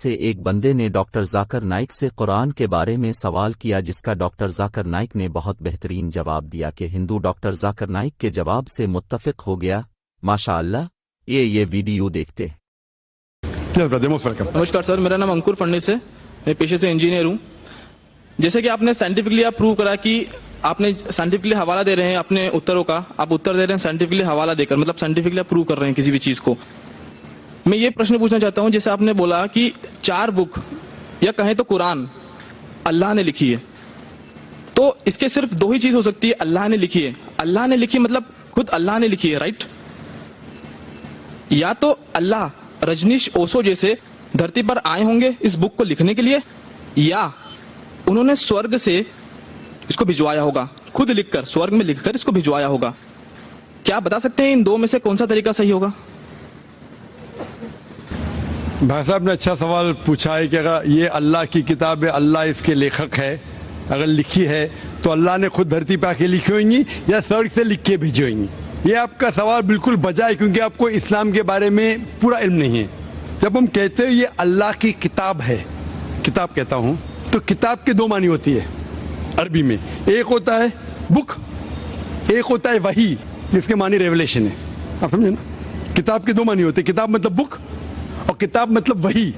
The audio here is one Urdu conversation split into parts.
سے ایک بندے نے ڈاکٹر ذاکر نائک سے قرآن کے بارے میں سوال کیا، جس کا ڈاکٹر ذاکر نائک نے بہت بہترین جواب دیا کہ ہندو ڈاکٹر ذاکر نائک کے جواب سے متفق ہو گیا۔ ماشاء اللہ، یہ ویڈیو دیکھتے۔ نمسکار سر، میرا نام انکر فنڈس ہے، میں پیشے سے انجینئر ہوں۔ جیسے کہ آپ نے سائنٹیفکلی پروو کرا کہ آپ نے سائنٹیفکلی حوالہ دے رہے ہیں اپنے اتروں کا، آپ اتر دے رہے ہیں سائنٹیفکلی حوالہ دے کر، مطلب سائنٹیفکلی پروو کر رہے ہیں کسی بھی چیز کو۔ میں یہ پرشن پوچھنا چاہتا ہوں، جیسے آپ نے بولا کہ 4 بک یا کہیں تو قرآن اللہ نے لکھی ہے، تو اس کے صرف 2 ہی چیز ہو سکتی ہے، اللہ نے لکھی ہے۔ اللہ نے لکھی مطلب خود اللہ نے لکھی ہے، رائٹ؟ یا تو اللہ رجنیش اوسو جیسے دھرتی پر آئے ہوں گے اس بک کو لکھنے کے لیے، یا انہوں نے سورگ سے اس کو بھجوایا ہوگا، خود لکھ کر سورگ میں لکھ کر اس کو بھجوایا ہوگا۔ کیا آپ بتا سکتے ہیں ان 2 میں سے کون سا طریقہ صحیح ہوگا؟ بھائی صاحب نے اچھا سوال پوچھا ہے کہ اگر یہ اللہ کی کتاب ہے، اللہ اس کے لیکھک ہے، اگر لکھی ہے تو اللہ نے خود دھرتی پہ آ کے لکھی ہوئیں گی یا سرگ سے لکھ کے بھیجی ہوئیں گی؟ یہ آپ کا سوال بالکل بجا ہے، کیونکہ آپ کو اسلام کے بارے میں پورا علم نہیں ہے۔ جب ہم کہتے ہیں یہ اللہ کی کتاب ہے، کتاب کہتا ہوں، تو کتاب کے 2 معنی ہوتی ہے عربی میں۔ ایک ہوتا ہے بک، ایک ہوتا ہے وحی، جس کے معنی ریولیشن ہے۔ آپ سمجھے نا؟ کتاب کے 2 معنی ہوتے ہیں، کتاب مطلب بک اور کتاب مطلب وحی،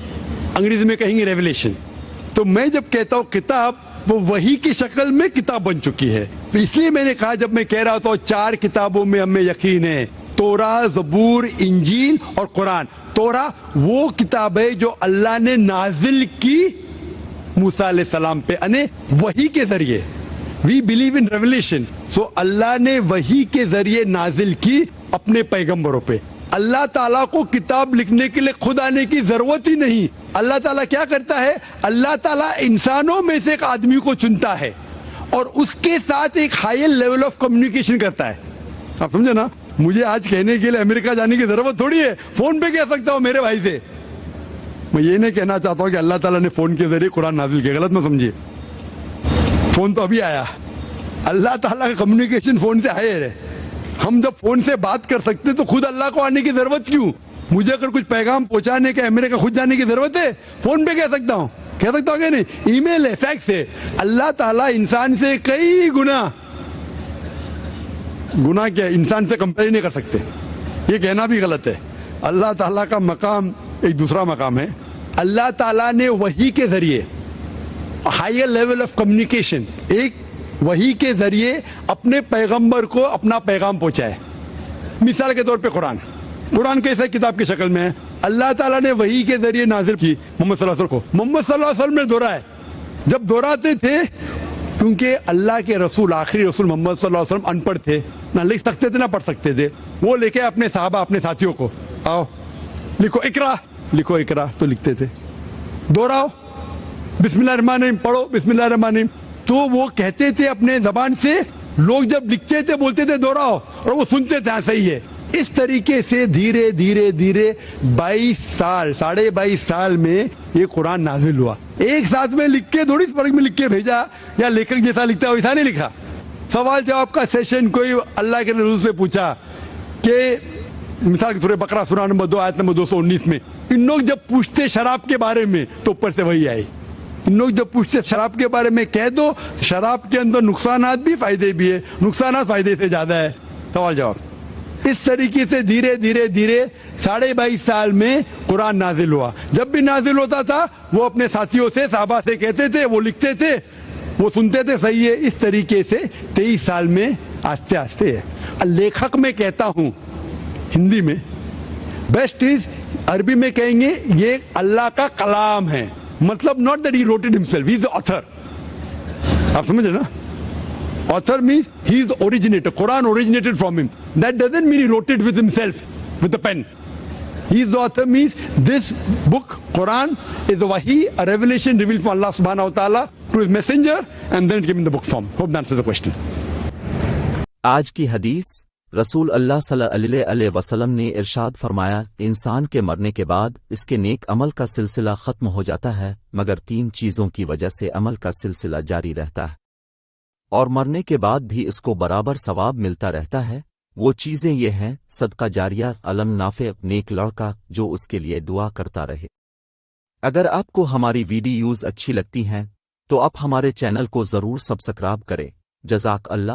انگریزی میں کہیں گے ریولیشن۔ تو میں جب کہتا ہوں کتاب، وہ وحی کی شکل میں کتاب بن چکی ہے۔ تو اس لیے میں نے کہا، جب میں کہہ رہا تھا 4 کتابوں میں ہمیں یقین ہے، توراہ، زبور، انجیل اور قرآن۔ توراہ وہ کتاب ہے جو اللہ نے نازل کی موسیٰ علیہ السلام پہ، یعنی وحی کے ذریعے۔ وی بلیو ان ریولیشن، سو اللہ نے وحی کے ذریعے نازل کی اپنے پیغمبروں پہ۔ اللہ تعالیٰ کو کتاب لکھنے کے لیے خود آنے کی ضرورت ہی نہیں۔ اللہ تعالیٰ کیا کرتا ہے؟ اللہ تعالیٰ انسانوں میں سے ایک آدمی کو چنتا ہے اور اس کے ساتھ ایک ہائی لیول آف کمیونیکیشن کرتا ہے۔ آپ سمجھے نا؟ مجھے آج کہنے کے لیے امریکہ جانے کی ضرورت تھوڑی ہے، فون پہ کہہ سکتا ہوں میرے بھائی سے۔ میں یہ نہیں کہنا چاہتا ہوں کہ اللہ تعالیٰ نے فون کے ذریعے قرآن نازل کیا، غلط نہ سمجھیے۔ فون تو ابھی آیا، اللہ تعالیٰ کا کمیونیکیشن فون سے ہے۔ ہم جب فون سے بات کر سکتے تو خود اللہ کو آنے کی ضرورت کیوں؟ مجھے اگر کچھ پیغام پہنچانے کا امریکہ خود جانے کی ضرورت ہے؟ فون پہ کہہ سکتا ہوں کہ نہیں؟ ای میل ہے، فیکس ہے۔ اللہ تعالیٰ انسان سے کئی گنا کیا انسان سے کمپیئر نہیں کر سکتے، یہ کہنا بھی غلط ہے۔ اللہ تعالیٰ کا مقام ایک دوسرا مقام ہے۔ اللہ تعالیٰ نے وحی کے ذریعے ہائر لیول آف کمیونیکیشن، ایک وحی کے ذریعے اپنے پیغمبر کو اپنا پیغام پہنچائے۔ مثال کے طور پہ قرآن کیسے کتاب کی شکل میں ہے؟ اللہ تعالیٰ نے وحی کے ذریعے نازل کی محمد صلی اللہ علیہ وسلم کو۔ محمد صلی اللہ علیہ وسلم نے دہرایا، جب دہراتے تھے، کیونکہ اللہ کے رسول، آخری رسول محمد صلی اللہ علیہ وسلم ان پڑھ تھے، نہ لکھ سکتے تھے نہ پڑھ سکتے تھے، وہ لے کے اپنے صحابہ، اپنے ساتھیوں کو، آؤ لکھو اقرا، لکھو اقرا، تو لکھتے تھے۔ دہراؤ، بسم اللہ الرحمن الرحیم پڑھو، بسم اللہ الرحمن الرحیم، تو وہ کہتے تھے اپنے زبان سے، لوگ جب لکھتے تھے بولتے تھے دہراؤ، اور وہ سنتے تھے ہاں صحیح ہے۔ اس طریقے سے دھیرے دھیرے دھیرے 22 سال، 22.5 سال میں یہ قرآن نازل ہوا۔ ایک ساتھ میں لکھ کے تھوڑی فرق میں لکھ کے بھیجا، یا لیکھک جیسا لکھتا ہے ویسا نہیں لکھا۔ سوال جواب کا سیشن کوئی اللہ کے رسول سے پوچھا کہ مثال کے سورہ بقرہ سورہ نمبر 2 آیت نمبر 219 میں، ان لوگ جب پوچھتے شراب کے بارے میں تو اوپر سے وہی آئی۔ ان لوگ جب پوچھتے شراب کے بارے میں کہہ دو، شراب کے اندر نقصانات بھی فائدے بھی ہے، نقصانات فائدے سے زیادہ ہے۔ سوال جواب اس طریقے سے دھیرے دھیرے دھیرے 22.5 سال میں قرآن نازل ہوا۔ جب بھی نازل ہوتا تھا وہ اپنے ساتھیوں سے، صحابہ سے کہتے تھے، وہ لکھتے تھے، وہ سنتے تھے، صحیح ہے۔ اس طریقے سے 23 سال میں آہستہ آہستہ ہے۔ لیکھک میں کہتا ہوں ہندی میں، بیسٹ از، عربی میں کہیں گے یہ اللہ کا کلام ہے، مطلب not that he wrote it himself, he is the author۔ آپ سمجھ رہے نا؟ author means he is the originator, Quran originated from him, that doesn't mean he wrote it with himself with a pen। he is the author means this book Quran is a wahi, a revelation revealed from Allah subhanahu wa ta'ala to his messenger, and then it came in the book form। hope that answers the question۔ آج کی حدیث، رسول اللہ صلی اللہ علیہ وسلم نے ارشاد فرمایا، انسان کے مرنے کے بعد اس کے نیک عمل کا سلسلہ ختم ہو جاتا ہے، مگر 3 چیزوں کی وجہ سے عمل کا سلسلہ جاری رہتا ہے، اور مرنے کے بعد بھی اس کو برابر ثواب ملتا رہتا ہے۔ وہ چیزیں یہ ہیں: صدقہ جاریہ، علم نافع، نیک لڑکا جو اس کے لیے دعا کرتا رہے۔ اگر آپ کو ہماری ویڈیوز اچھی لگتی ہیں تو آپ ہمارے چینل کو ضرور سبسکرائب کریں۔ جزاک اللہ۔